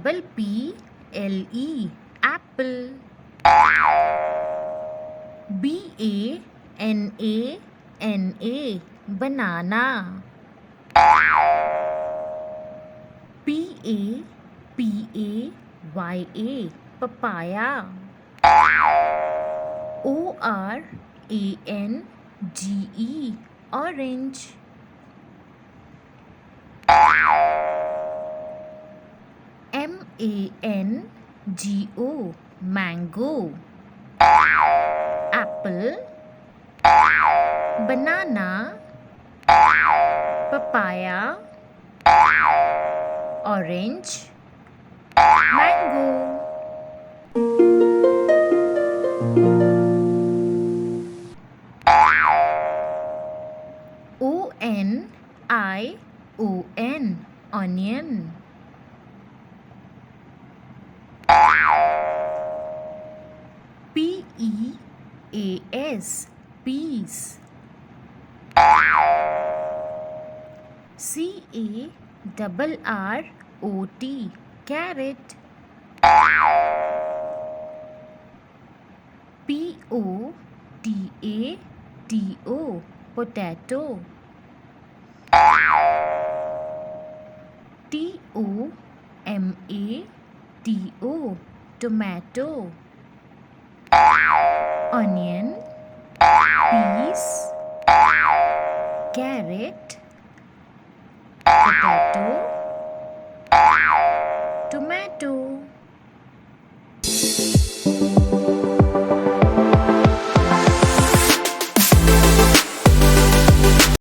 double P L E apple. BANANA banana. PAPAYA papaya. ORANGE orange. MANGO mango. Apple, banana, papaya, orange, mango. ONION onion. PEAS peas. CARROT carrot. POTATO potato. TOMATO tomato. Onion, peas, carrot,